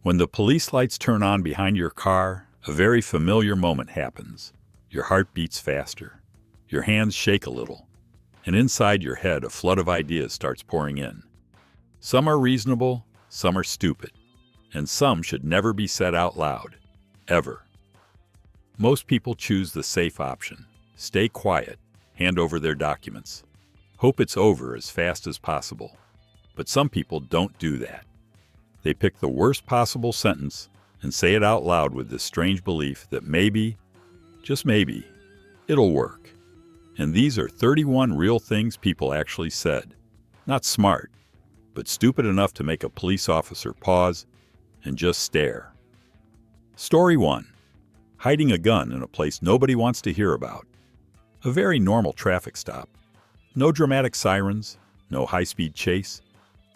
When the police lights turn on behind your car, a very familiar moment happens. Your heart beats faster. Your hands shake a little. And inside your head, a flood of ideas starts pouring in. Some are reasonable, some are stupid, and some should never be said out loud, ever. Most people choose the safe option. Stay quiet, hand over their documents. Hope it's over as fast as possible. But some people don't do that. They pick the worst possible sentence and say it out loud with this strange belief that maybe, just maybe, it'll work. And these are 31 real things people actually said. Not smart, but stupid enough to make a police officer pause and just stare. Story 1. Hiding a gun in a place nobody wants to hear about. A very normal traffic stop. No dramatic sirens, no high-speed chase,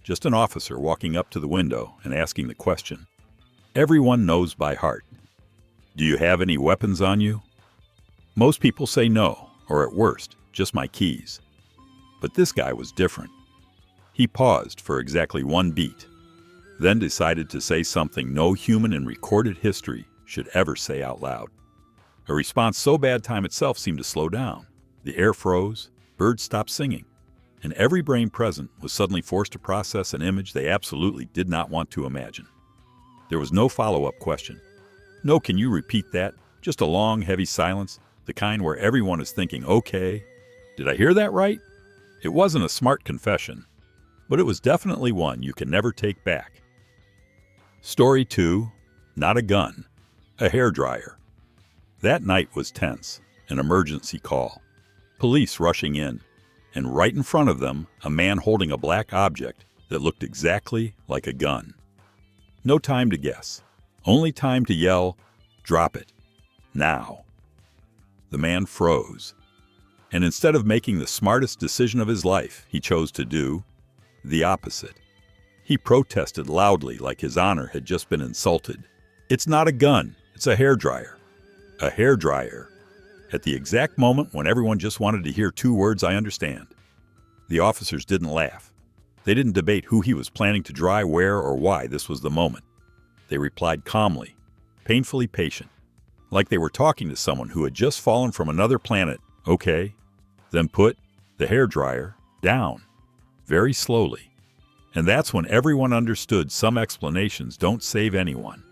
just an officer walking up to the window and asking the question everyone knows by heart. Do you have any weapons on you? Most people say no, or at worst, just my keys. But this guy was different. He paused for exactly one beat, then decided to say something no human in recorded history should ever say out loud. A response so bad time itself seemed to slow down. The air froze, birds stopped singing, and every brain present was suddenly forced to process an image they absolutely did not want to imagine. There was no follow-up question. No, can you repeat that? Just a long, heavy silence, the kind where everyone is thinking, okay, did I hear that right? It wasn't a smart confession, but it was definitely one you can never take back. Story 2. Not a gun, a hairdryer. That night was tense, an emergency call. Police rushing in, and right in front of them, a man holding a black object that looked exactly like a gun. No time to guess, only time to yell, "Drop it, now." The man froze, and instead of making the smartest decision of his life, he chose to do the opposite. He protested loudly like his honor had just been insulted. "It's not a gun, it's a hairdryer." A hairdryer. At the exact moment when everyone just wanted to hear two words I understand. The officers didn't laugh. They didn't debate who he was planning to dry, where, or why this was the moment. They replied calmly, painfully patient, like they were talking to someone who had just fallen from another planet. Okay, then put the hairdryer down, very slowly. And that's when everyone understood some explanations don't save anyone.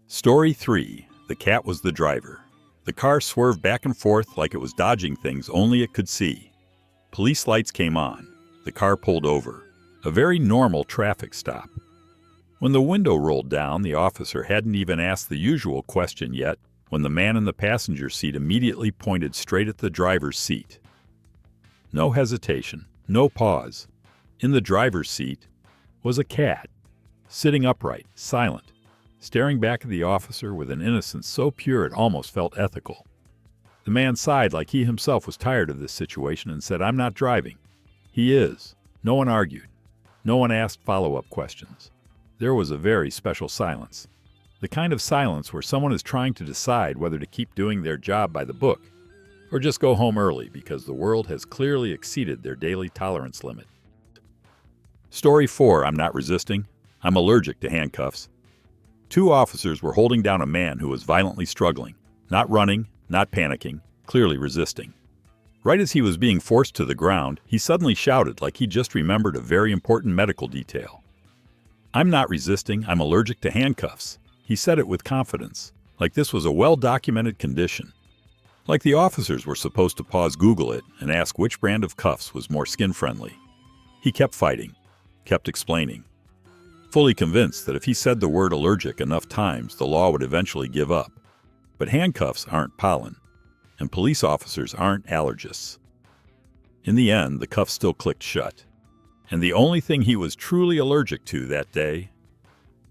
Story 3. The cat was the driver. The car swerved back and forth like it was dodging things only it could see. Police lights came on. The car pulled over. A very normal traffic stop. When the window rolled down, the officer hadn't even asked the usual question yet when the man in the passenger seat immediately pointed straight at the driver's seat. No hesitation, no pause. In the driver's seat was a cat, sitting upright, silent, staring back at the officer with an innocence so pure it almost felt ethical. The man sighed like he himself was tired of this situation and said, "I'm not driving." "He is." No one argued. No one asked follow-up questions. There was a very special silence. The kind of silence where someone is trying to decide whether to keep doing their job by the book or just go home early because the world has clearly exceeded their daily tolerance limit. Story 4. I'm not resisting. I'm allergic to handcuffs. Two officers were holding down a man who was violently struggling, not running, not panicking, clearly resisting. Right as he was being forced to the ground, he suddenly shouted like he just remembered a very important medical detail. "I'm not resisting, I'm allergic to handcuffs." He said it with confidence, like this was a well-documented condition. Like the officers were supposed to pause, Google it, and ask which brand of cuffs was more skin-friendly. He kept fighting, kept explaining, fully convinced that if he said the word allergic enough times, the law would eventually give up. But handcuffs aren't pollen, and police officers aren't allergists. In the end, the cuffs still clicked shut. And the only thing he was truly allergic to that day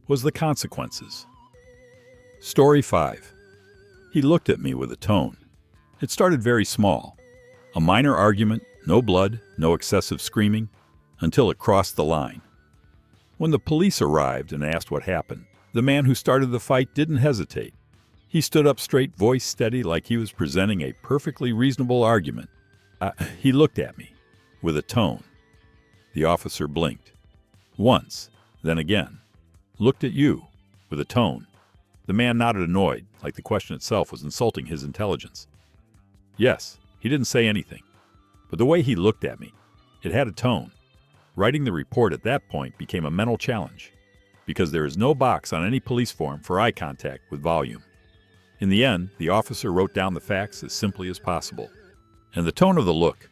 was the consequences. Story 5. He looked at me with a tone. It started very small. A minor argument, no blood, no excessive screaming, until it crossed the line. When the police arrived and asked what happened, the man who started the fight didn't hesitate. He stood up straight, voice steady, like he was presenting a perfectly reasonable argument. He looked at me with a tone. The officer blinked. Once, then again. looked at you, with a tone. The man nodded, annoyed, like the question itself was insulting his intelligence. Yes, he didn't say anything, but the way he looked at me, it had a tone. Writing the report at that point became a mental challenge, because there is no box on any police form for eye contact with volume. In the end, the officer wrote down the facts as simply as possible, and the tone of the look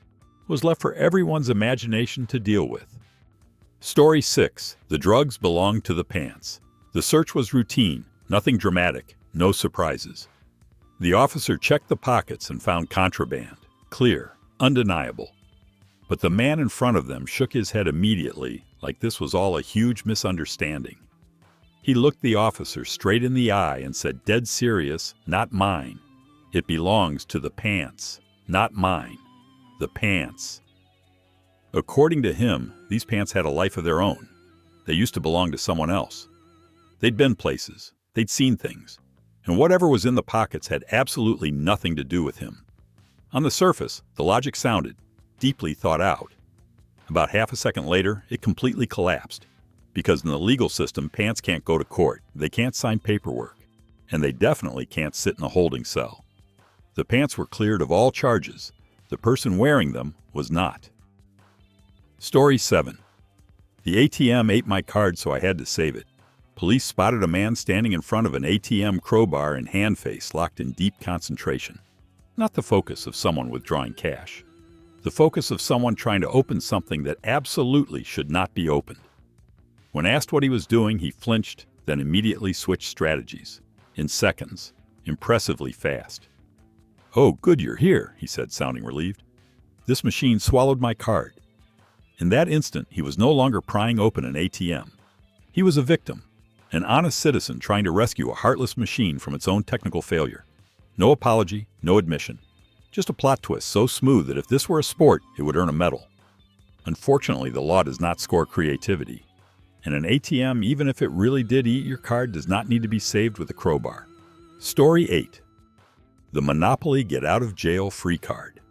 was left for everyone's imagination to deal with. Story 6. The drugs belonged to the pants. The search was routine, nothing dramatic, no surprises. The officer checked the pockets and found contraband, clear, undeniable. But the man in front of them shook his head immediately, like this was all a huge misunderstanding. He looked the officer straight in the eye and said, dead serious, not mine. It belongs to the pants, not mine. The pants. According to him, these pants had a life of their own. They used to belong to someone else. They'd been places, they'd seen things, and whatever was in the pockets had absolutely nothing to do with him. On the surface, the logic sounded deeply thought out. About half a second later, it completely collapsed. Because in the legal system, pants can't go to court, they can't sign paperwork, and they definitely can't sit in a holding cell. The pants were cleared of all charges. The person wearing them was not. Story 7. The ATM ate my card, so I had to save it. Police spotted a man standing in front of an ATM crowbar and hand face locked in deep concentration. Not the focus of someone withdrawing cash. The focus of someone trying to open something that absolutely should not be opened. When asked what he was doing, he flinched, then immediately switched strategies. In seconds. Impressively fast. "Oh, good you're here," he said, sounding relieved. "This machine swallowed my card." In that instant, he was no longer prying open an ATM. He was a victim, an honest citizen trying to rescue a heartless machine from its own technical failure. No apology, no admission. Just a plot twist so smooth that if this were a sport, it would earn a medal. Unfortunately, the law does not score creativity. And an ATM, even if it really did eat your card, does not need to be saved with a crowbar. Story 8. The Monopoly get-out-of-jail-free card.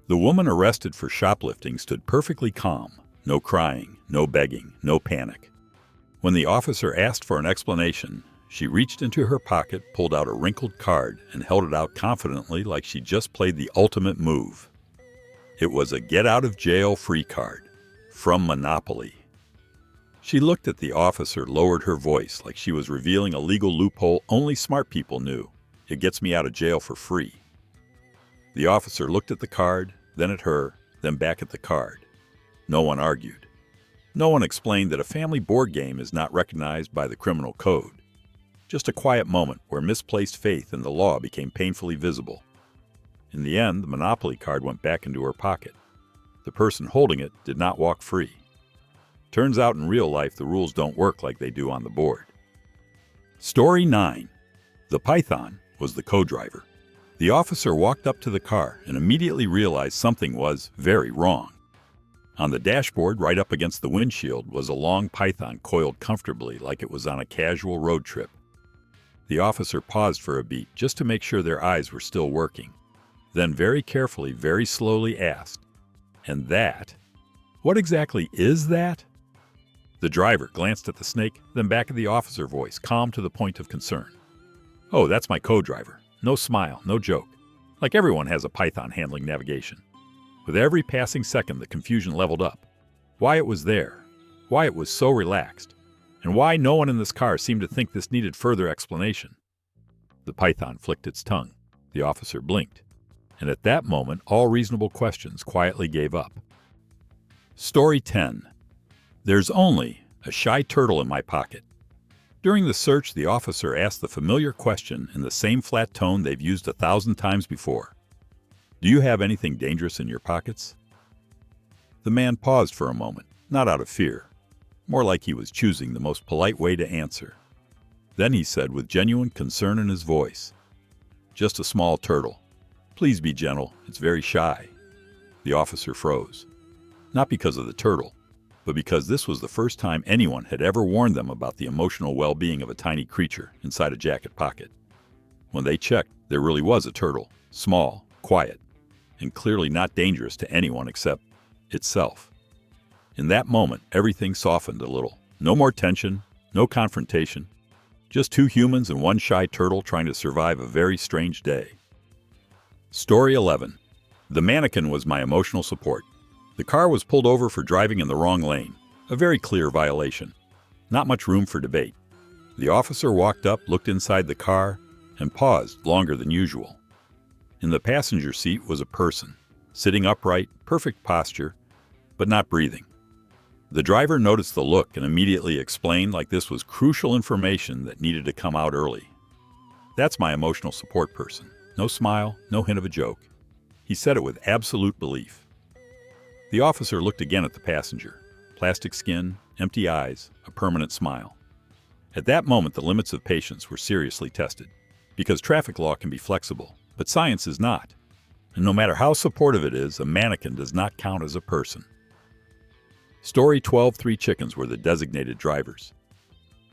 The woman arrested for shoplifting stood perfectly calm. No crying, no begging, no panic. When the officer asked for an explanation, she reached into her pocket, pulled out a wrinkled card, and held it out confidently like she just played the ultimate move. It was a get-out-of-jail-free card. From Monopoly. She looked at the officer, lowered her voice like she was revealing a legal loophole only smart people knew. It gets me out of jail for free. The officer looked at the card, then at her, then back at the card. No one argued. No one explained that a family board game is not recognized by the criminal code. Just a quiet moment where misplaced faith in the law became painfully visible. In the end, the Monopoly card went back into her pocket. The person holding it did not walk free. Turns out in real life the rules don't work like they do on the board. Story 9. The Python was the co-driver. The officer walked up to the car and immediately realized something was very wrong. On the dashboard, right up against the windshield, was a long python coiled comfortably like it was on a casual road trip. The officer paused for a beat just to make sure their eyes were still working. Then very carefully, very slowly asked, "And that? What exactly is that?" The driver glanced at the snake, then back at the officer voice, calm to the point of concern. "Oh, that's my co-driver. No smile, no joke. Like everyone has a python handling navigation." With every passing second, the confusion leveled up. Why it was there, why it was so relaxed, and why no one in this car seemed to think this needed further explanation. The python flicked its tongue. The officer blinked. And at that moment, all reasonable questions quietly gave up. Story 10. There's only a shy turtle in my pocket. During the search, the officer asked the familiar question in the same flat tone they've used 1,000 times before. "Do you have anything dangerous in your pockets?" The man paused for a moment, not out of fear, more like he was choosing the most polite way to answer. Then he said with genuine concern in his voice, "Just a small turtle. Please be gentle, it's very shy." The officer froze. Not because of the turtle, but because this was the first time anyone had ever warned them about the emotional well-being of a tiny creature inside a jacket pocket. When they checked, there really was a turtle, small, quiet, and clearly not dangerous to anyone except itself. In that moment, everything softened a little. No more tension, No confrontation. Just two humans and one shy turtle trying to survive a very strange day. Story 11. The mannequin was my emotional support. The car was pulled over for driving in the wrong lane. A very clear violation. Not much room for debate. The officer walked up, looked inside the car, and paused longer than usual. In the passenger seat was a person, sitting upright, perfect posture, but not breathing. The driver noticed the look and immediately explained like this was crucial information that needed to come out early. That's my emotional support person. No smile, no hint of a joke. He said it with absolute belief. The officer looked again at the passenger. Plastic skin, empty eyes, a permanent smile. At that moment, the limits of patience were seriously tested. Because traffic law can be flexible, but science is not. And no matter how supportive it is, a mannequin does not count as a person. Story 12. 3 chickens were the designated drivers.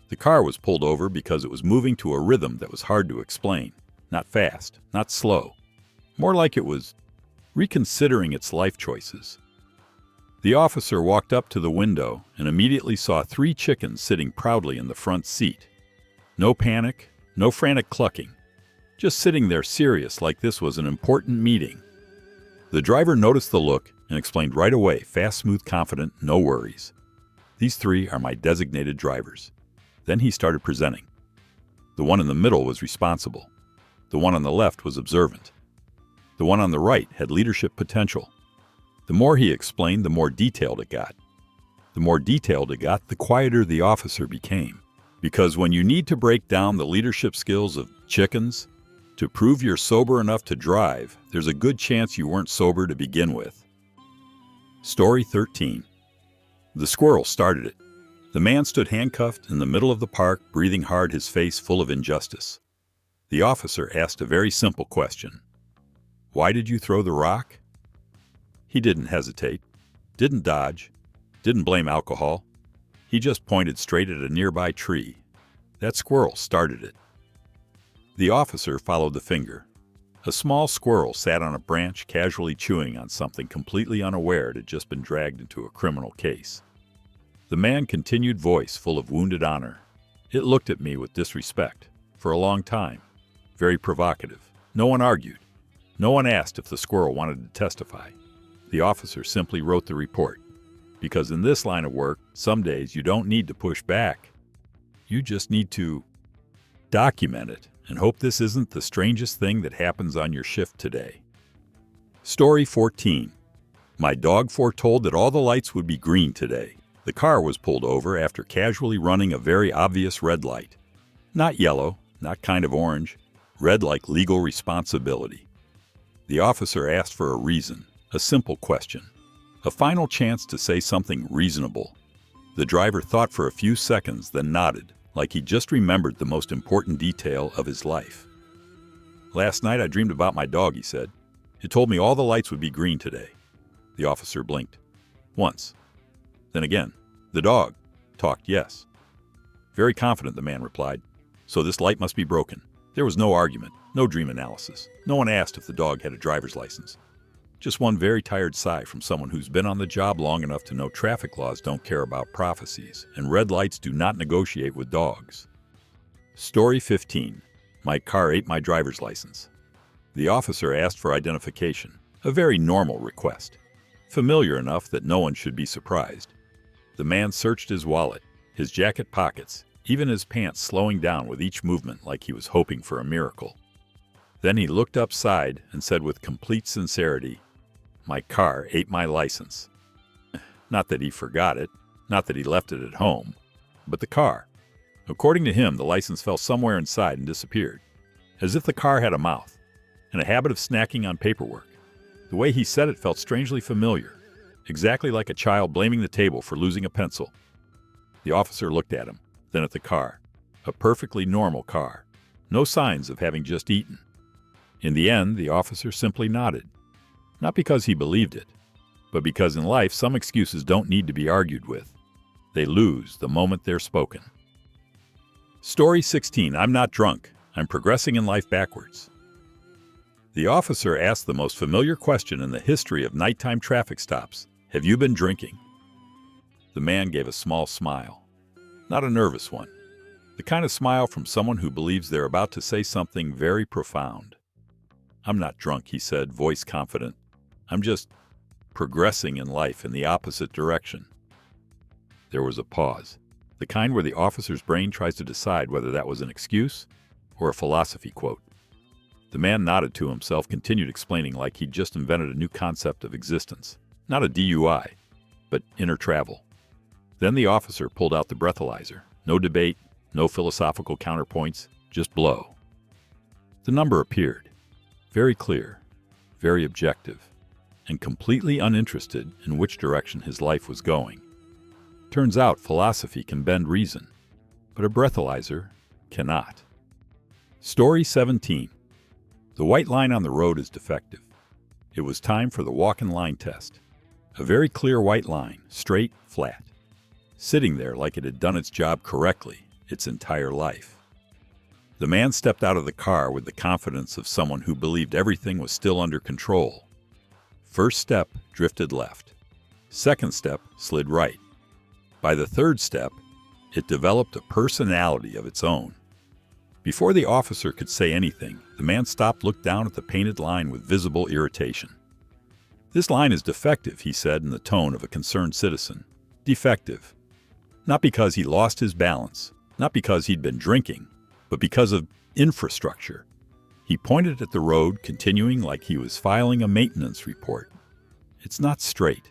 The car was pulled over because it was moving to a rhythm that was hard to explain. Not fast, not slow. More like it was reconsidering its life choices. The officer walked up to the window and immediately saw 3 chickens sitting proudly in the front seat. No panic, no frantic clucking. Just sitting there serious like this was an important meeting. The driver noticed the look and explained right away, fast, smooth, confident, no worries. These 3 are my designated drivers. Then he started presenting. The one in the middle was responsible. The one on the left was observant. The one on the right had leadership potential. The more he explained, the more detailed it got. The more detailed it got, the quieter the officer became. Because when you need to break down the leadership skills of chickens to prove you're sober enough to drive, there's a good chance you weren't sober to begin with. Story 13. The squirrel started it. The man stood handcuffed in the middle of the park, breathing hard, his face full of injustice. The officer asked a very simple question. Why did you throw the rock? He didn't hesitate, didn't dodge, didn't blame alcohol. He just pointed straight at a nearby tree. That squirrel started it. The officer followed the finger. A small squirrel sat on a branch, casually chewing on something, completely unaware it had just been dragged into a criminal case. The man continued, voice full of wounded honor. It looked at me with disrespect, for a long time. Very provocative. No one argued. No one asked if the squirrel wanted to testify. The officer simply wrote the report. Because in this line of work, some days you don't need to push back. You just need to document it and hope this isn't the strangest thing that happens on your shift today. Story 14. My dog foretold that all the lights would be green today. The car was pulled over after casually running a very obvious red light. Not yellow, not kind of orange, red like legal responsibility. The officer asked for a reason, a simple question, a final chance to say something reasonable. The driver thought for a few seconds, then nodded, like he just remembered the most important detail of his life. Last night I dreamed about my dog, he said. It told me all the lights would be green today. The officer blinked. Once. Then again. The dog talked yes. Very confident, the man replied. So this light must be broken. There was no argument, no dream analysis. No one asked if the dog had a driver's license. Just one very tired sigh from someone who's been on the job long enough to know traffic laws don't care about prophecies, and red lights do not negotiate with dogs. Story 15. My car ate my driver's license. The officer asked for identification, a very normal request. Familiar enough that no one should be surprised. The man searched his wallet, his jacket pockets, even his pants, slowing down with each movement like he was hoping for a miracle. Then he looked upside and said with complete sincerity, my car ate my license. Not that he forgot it, not that he left it at home, but the car. According to him, the license fell somewhere inside and disappeared, as if the car had a mouth, and a habit of snacking on paperwork. The way he said it felt strangely familiar, exactly like a child blaming the table for losing a pencil. The officer looked at him, then at the car, a perfectly normal car, no signs of having just eaten. In the end, the officer simply nodded. Not because he believed it, but because in life some excuses don't need to be argued with. They lose the moment they're spoken. Story 16. I'm not drunk. I'm progressing in life backwards. The officer asked the most familiar question in the history of nighttime traffic stops. Have you been drinking? The man gave a small smile. not a nervous one. The kind of smile from someone who believes they're about to say something very profound. "I'm not drunk," he said, voice confident. "I'm just progressing in life in the opposite direction." There was a pause, the kind where the officer's brain tries to decide whether that was an excuse or a philosophy quote. The man nodded to himself, continued explaining like he'd just invented a new concept of existence. Not a DUI, but inner travel. Then the officer pulled out the breathalyzer. No debate, no philosophical counterpoints, just blow. The number appeared. Very clear, very objective, and completely uninterested in which direction his life was going. Turns out philosophy can bend reason, but a breathalyzer cannot. Story 17. The white line on the road is defective. It was time for the walk-in line test. A very clear white line, straight, flat, sitting there like it had done its job correctly its entire life. The man stepped out of the car with the confidence of someone who believed everything was still under control. First step drifted left. Second step slid right. By the third step, it developed a personality of its own. Before the officer could say anything, the man stopped, looked down at the painted line with visible irritation. "This line is defective," he said in the tone of a concerned citizen. Defective. Not because he lost his balance, not because he'd been drinking, but because of infrastructure. He pointed at the road, continuing like he was filing a maintenance report. "It's not straight.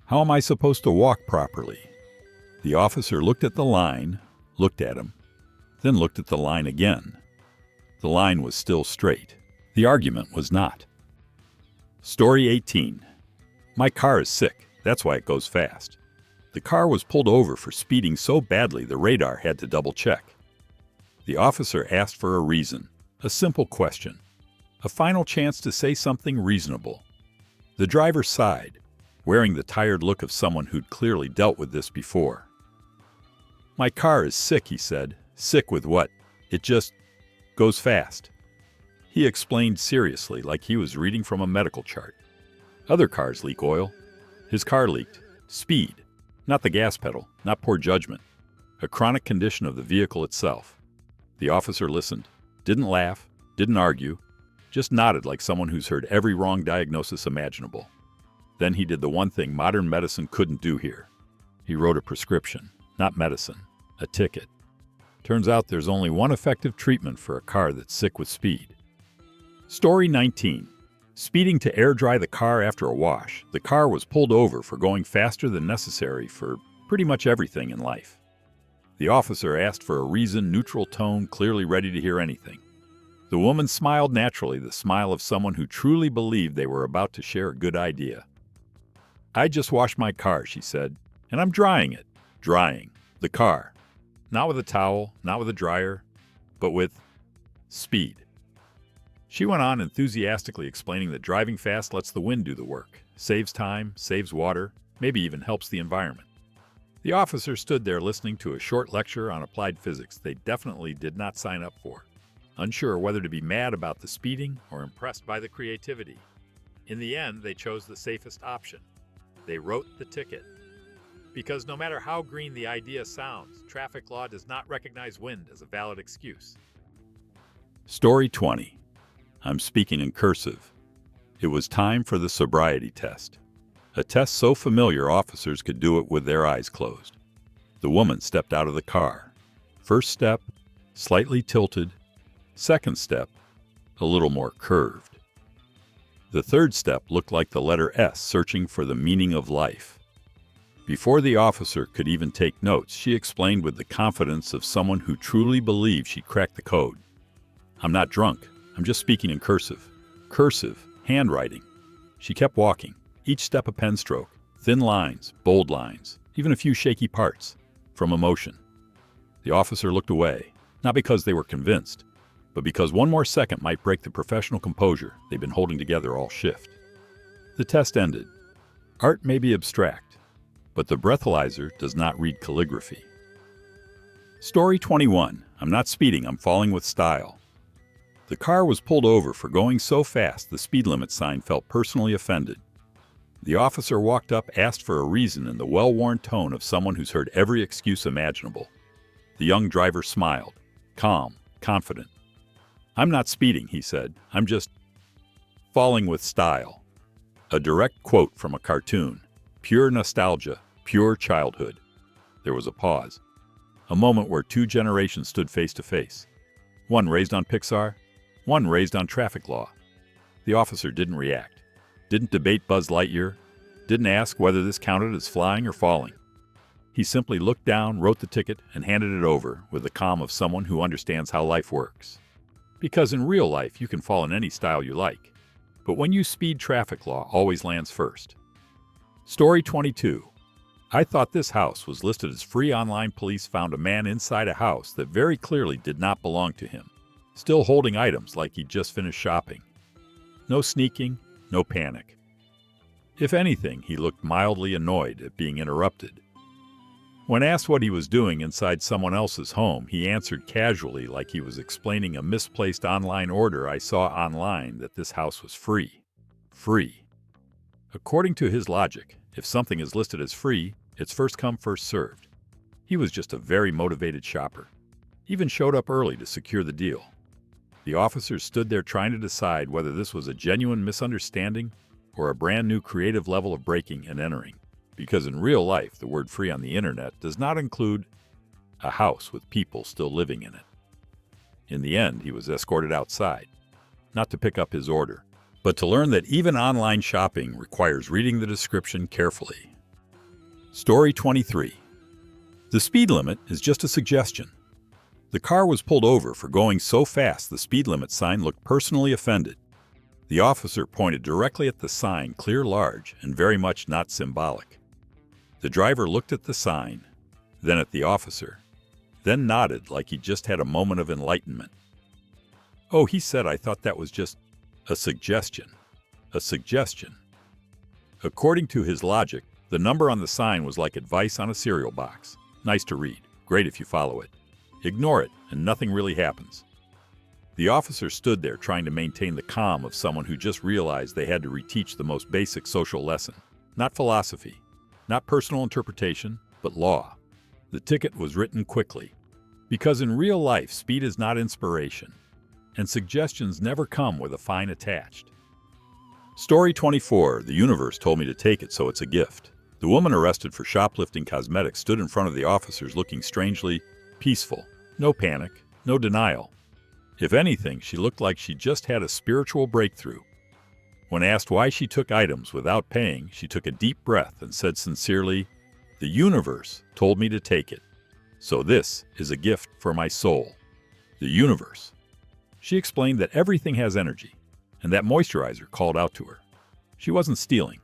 How am I supposed to walk properly?" The officer looked at the line, looked at him, then looked at the line again. The line was still straight. The argument was not. Story 18. My car is sick. That's why it goes fast. The car was pulled over for speeding so badly the radar had to double-check. The officer asked for a reason, a simple question, a final chance to say something reasonable. The driver sighed, wearing the tired look of someone who'd clearly dealt with this before. "My car is sick," he said. "Sick with what? It just goes fast." He explained seriously, like he was reading from a medical chart. Other cars leak oil. His car leaked speed. Not the gas pedal, not poor judgment. A chronic condition of the vehicle itself. The officer listened, didn't laugh, didn't argue, just nodded like someone who's heard every wrong diagnosis imaginable. Then he did the one thing modern medicine couldn't do here. He wrote a prescription, not medicine, a ticket. Turns out there's only one effective treatment for a car that's sick with speed. Story 19. Speeding to air dry the car after a wash, the car was pulled over for going faster than necessary for pretty much everything in life. The officer asked for a reasoned, neutral tone, clearly ready to hear anything. The woman smiled naturally, the smile of someone who truly believed they were about to share a good idea. "I just washed my car," she said, "and I'm drying it. Drying. The car. Not with a towel, not with a dryer, but with speed." She went on enthusiastically explaining that driving fast lets the wind do the work, saves time, saves water, maybe even helps the environment. The officer stood there listening to a short lecture on applied physics they definitely did not sign up for, unsure whether to be mad about the speeding or impressed by the creativity. In the end, they chose the safest option. They wrote the ticket. Because no matter how green the idea sounds, traffic law does not recognize wind as a valid excuse. Story 20. I'm speaking in cursive. It was time for the sobriety test. A test so familiar officers could do it with their eyes closed. The woman stepped out of the car. First step, slightly tilted. Second step, a little more curved. The third step looked like the letter S searching for the meaning of life. Before the officer could even take notes, she explained with the confidence of someone who truly believed she'd cracked the code. "I'm not drunk. I'm just speaking in cursive." Cursive, handwriting. She kept walking, each step a pen stroke, thin lines, bold lines, even a few shaky parts, from emotion. The officer looked away, not because they were convinced, but because one more second might break the professional composure they'd been holding together all shift. The test ended. Art may be abstract, but the breathalyzer does not read calligraphy. Story 21. I'm not speeding, I'm falling with style. The car was pulled over for going so fast the speed limit sign felt personally offended. The officer walked up, asked for a reason in the well-worn tone of someone who's heard every excuse imaginable. The young driver smiled, calm, confident. "I'm not speeding," he said. "I'm just falling with style." A direct quote from a cartoon. Pure nostalgia, pure childhood. There was a pause. A moment where two generations stood face to face. One raised on Pixar, one raised on traffic law. The officer didn't react, didn't debate Buzz Lightyear, didn't ask whether this counted as flying or falling. He simply looked down, wrote the ticket, and handed it over with the calm of someone who understands how life works. Because in real life, you can fall in any style you like. But when you speed, traffic law always lands first. Story 22. I thought this house was listed as free. Online police found a man inside a house that very clearly did not belong to him, still holding items like he'd just finished shopping. No sneaking, no panic. If anything, he looked mildly annoyed at being interrupted. When asked what he was doing inside someone else's home, he answered casually like he was explaining a misplaced online order. I saw online that this house was free. Free. According to his logic, if something is listed as free, it's first come, first served. He was just a very motivated shopper. Even showed up early to secure the deal. The officers stood there trying to decide whether this was a genuine misunderstanding or a brand new creative level of breaking and entering. Because in real life, the word free on the internet does not include a house with people still living in it. In the end, he was escorted outside, not to pick up his order, but to learn that even online shopping requires reading the description carefully. Story 23. The speed limit is just a suggestion. The car was pulled over for going so fast the speed limit sign looked personally offended. The officer pointed directly at the sign, clear, large, and very much not symbolic. The driver looked at the sign, then at the officer, then nodded like he just had a moment of enlightenment. "Oh," he said, "I thought that was just a suggestion." A suggestion. According to his logic, the number on the sign was like advice on a cereal box. Nice to read, great if you follow it. Ignore it, and nothing really happens. The officer stood there trying to maintain the calm of someone who just realized they had to reteach the most basic social lesson. Not philosophy, not personal interpretation, but law. The ticket was written quickly. Because in real life, speed is not inspiration, and suggestions never come with a fine attached. Story 24. The universe told me to take it, so it's a gift. The woman arrested for shoplifting cosmetics stood in front of the officers looking strangely peaceful. No panic, no denial. If anything, she looked like she just had a spiritual breakthrough. When asked why she took items without paying, she took a deep breath and said sincerely, "The universe told me to take it, so this is a gift for my soul." The universe. She explained that everything has energy, and that moisturizer called out to her. She wasn't stealing.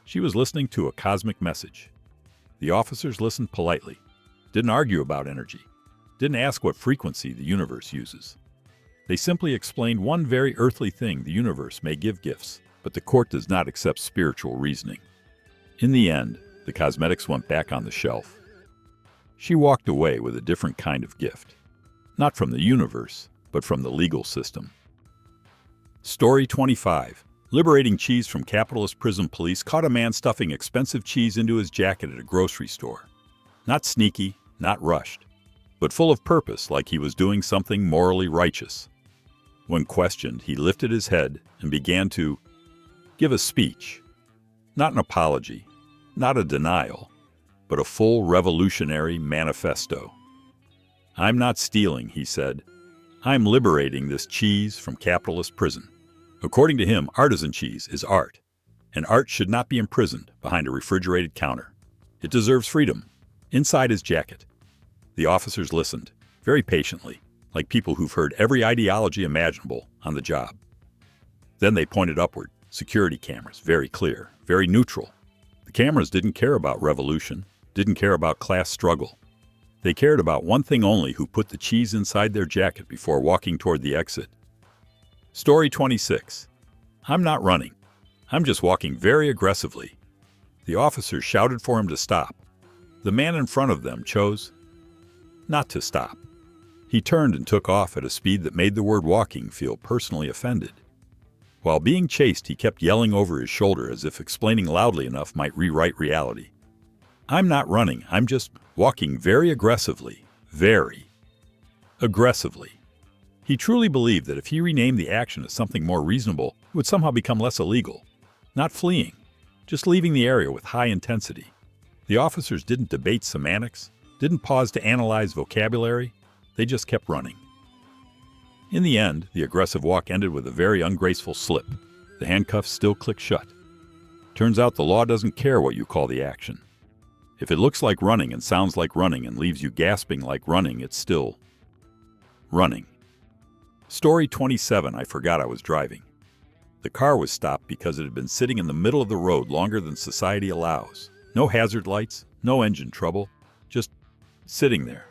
She was listening to a cosmic message. The officers listened politely, didn't argue about energy, didn't ask what frequency the universe uses. They simply explained one very earthly thing: the universe may give gifts, but the court does not accept spiritual reasoning. In the end, the cosmetics went back on the shelf. She walked away with a different kind of gift. Not from the universe, but from the legal system. Story 25. Liberating cheese from capitalist prison. Police caught a man stuffing expensive cheese into his jacket at a grocery store. Not sneaky, not rushed, but full of purpose, like he was doing something morally righteous. When questioned, he lifted his head and began to give a speech. Not an apology, not a denial, but a full revolutionary manifesto. "I'm not stealing," he said. "I'm liberating this cheese from capitalist prison." According to him, artisan cheese is art, and art should not be imprisoned behind a refrigerated counter. It deserves freedom. Inside his jacket. The officers listened, very patiently, like people who've heard every ideology imaginable on the job. Then they pointed upward, security cameras, very clear, very neutral. The cameras didn't care about revolution, didn't care about class struggle. They cared about one thing only: who put the cheese inside their jacket before walking toward the exit. Story 26. I'm not running. I'm just walking very aggressively. The officers shouted for him to stop. The man in front of them chose not to stop. He turned and took off at a speed that made the word walking feel personally offended. While being chased, he kept yelling over his shoulder as if explaining loudly enough might rewrite reality. "I'm not running, I'm just walking very aggressively, Very. Aggressively. He truly believed that if he renamed the action as something more reasonable, it would somehow become less illegal. Not fleeing, just leaving the area with high intensity. The officers didn't debate semantics, didn't pause to analyze vocabulary, they just kept running. In the end, the aggressive walk ended with a very ungraceful slip. The handcuffs still clicked shut. Turns out the law doesn't care what you call the action. If it looks like running and sounds like running and leaves you gasping like running, it's still running. Story 27, I forgot I was driving. The car was stopped because it had been sitting in the middle of the road longer than society allows. No hazard lights, no engine trouble, just sitting there.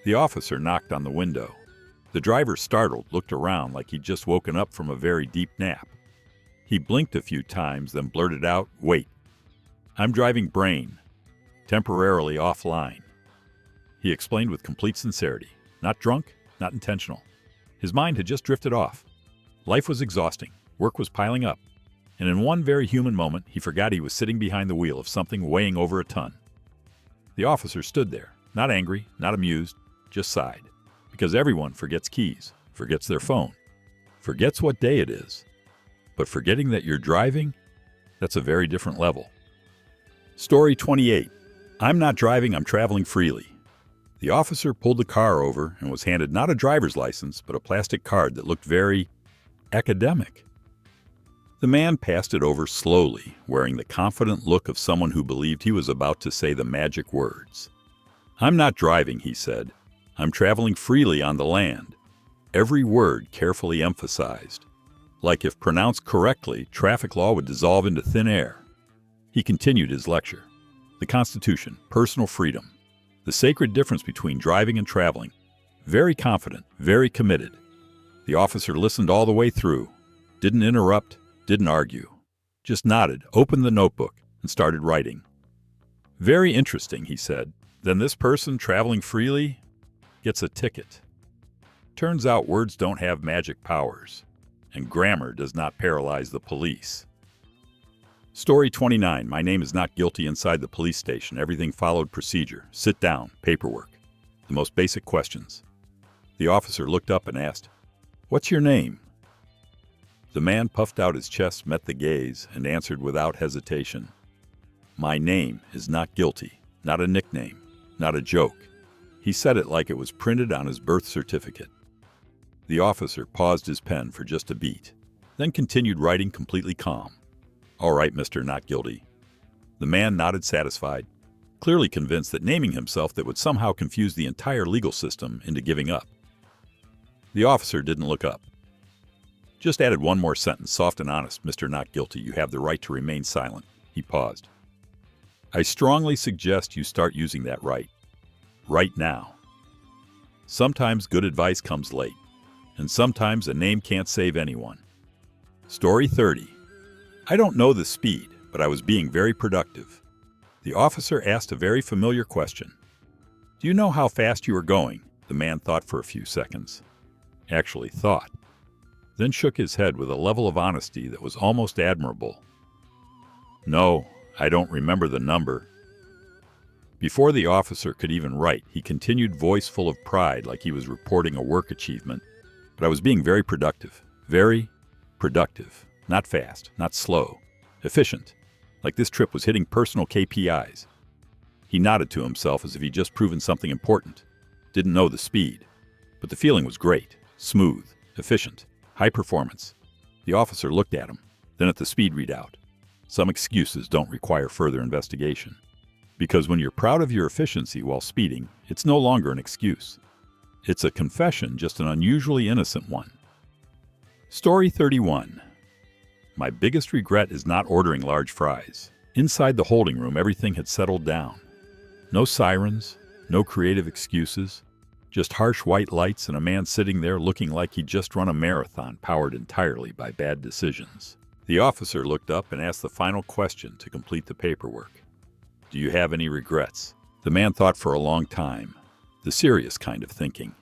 The officer knocked on the window. The driver, startled, looked around like he'd just woken up from a very deep nap. He blinked a few times, then blurted out, "Wait, I'm driving brain, temporarily offline." He explained with complete sincerity. Not drunk, not intentional. His mind had just drifted off. Life was exhausting, work was piling up, and in one very human moment, he forgot he was sitting behind the wheel of something weighing over a ton. The officer stood there, not angry, not amused, just sighed. Because everyone forgets keys, forgets their phone, forgets what day it is. But forgetting that you're driving, that's a very different level. Story 28. I'm not driving, I'm traveling freely. The officer pulled the car over and was handed not a driver's license, but a plastic card that looked very academic. The man passed it over slowly, wearing the confident look of someone who believed he was about to say the magic words. I'm not driving, he said. I'm traveling freely on the land. Every word carefully emphasized. Like if pronounced correctly, traffic law would dissolve into thin air. He continued his lecture. The Constitution, personal freedom, the sacred difference between driving and traveling. Very confident, very committed. The officer listened all the way through. Didn't interrupt, didn't argue. Just nodded, opened the notebook, and started writing. Very interesting, he said. Then this person traveling freely gets a ticket. Turns out words don't have magic powers, and grammar does not paralyze the police. Story 29. My name is not guilty inside the police station. Everything followed procedure. Sit down, paperwork. The most basic questions. The officer looked up and asked, "What's your name?" The man puffed out his chest, met the gaze, and answered without hesitation. My name is not guilty. Not a nickname. Not a joke. He said it like it was printed on his birth certificate. The officer paused his pen for just a beat, then continued writing completely calm. All right, Mr. Not Guilty. The man nodded satisfied, clearly convinced that naming himself that would somehow confuse the entire legal system into giving up. The officer didn't look up. Just added one more sentence, soft and honest. Mr. Not Guilty, you have the right to remain silent. He paused. I strongly suggest you start using that right. Right now. Sometimes good advice comes late, and sometimes a name can't save anyone. Story 30. I don't know the speed, but I was being very productive. The officer asked a very familiar question. Do you know how fast you were going? The man thought for a few seconds. Actually thought. Then shook his head with a level of honesty that was almost admirable. No, I don't remember the number. Before the officer could even write, he continued, voice full of pride like he was reporting a work achievement. But I was being very productive. Very productive. Not fast, not slow. Efficient. Like this trip was hitting personal KPIs. He nodded to himself as if he'd just proven something important. Didn't know the speed. But the feeling was great. Smooth. Efficient. High performance. The officer looked at him, then at the speed readout. Some excuses don't require further investigation. Because when you're proud of your efficiency while speeding, it's no longer an excuse. It's a confession, just an unusually innocent one. Story 31. My biggest regret is not ordering large fries. Inside the holding room, everything had settled down. No sirens, no creative excuses, just harsh white lights and a man sitting there looking like he'd just run a marathon powered entirely by bad decisions. The officer looked up and asked the final question to complete the paperwork. Do you have any regrets? The man thought for a long time, the serious kind of thinking,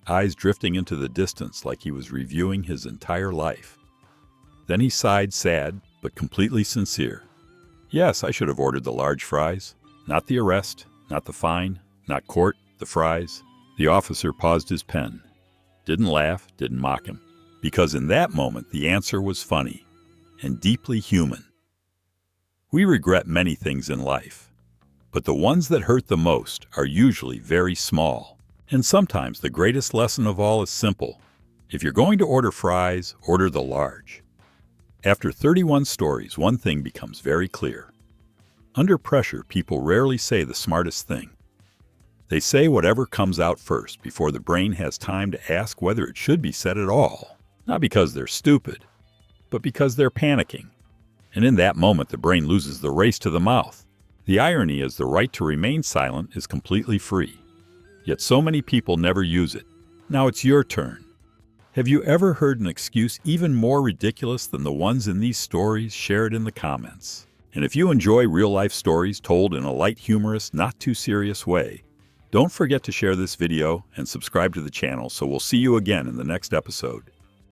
eyes drifting into the distance like he was reviewing his entire life. Then he sighed, sad, but completely sincere. Yes, I should have ordered the large fries. Not the arrest, not the fine, not court, the fries? The officer paused his pen. Didn't laugh, didn't mock him. Because in that moment, the answer was funny and deeply human. We regret many things in life, but the ones that hurt the most are usually very small. And sometimes the greatest lesson of all is simple. If you're going to order fries, order the large. After 31 stories, one thing becomes very clear. Under pressure, people rarely say the smartest thing. They say whatever comes out first before the brain has time to ask whether it should be said at all. Not because they're stupid, but because they're panicking. And in that moment, the brain loses the race to the mouth. The irony is the right to remain silent is completely free. Yet so many people never use it. Now it's your turn. Have you ever heard an excuse even more ridiculous than the ones in these stories? Share it in the comments. And if you enjoy real-life stories told in a light, humorous, not too serious way, don't forget to share this video and subscribe to the channel, so we'll see you again in the next episode.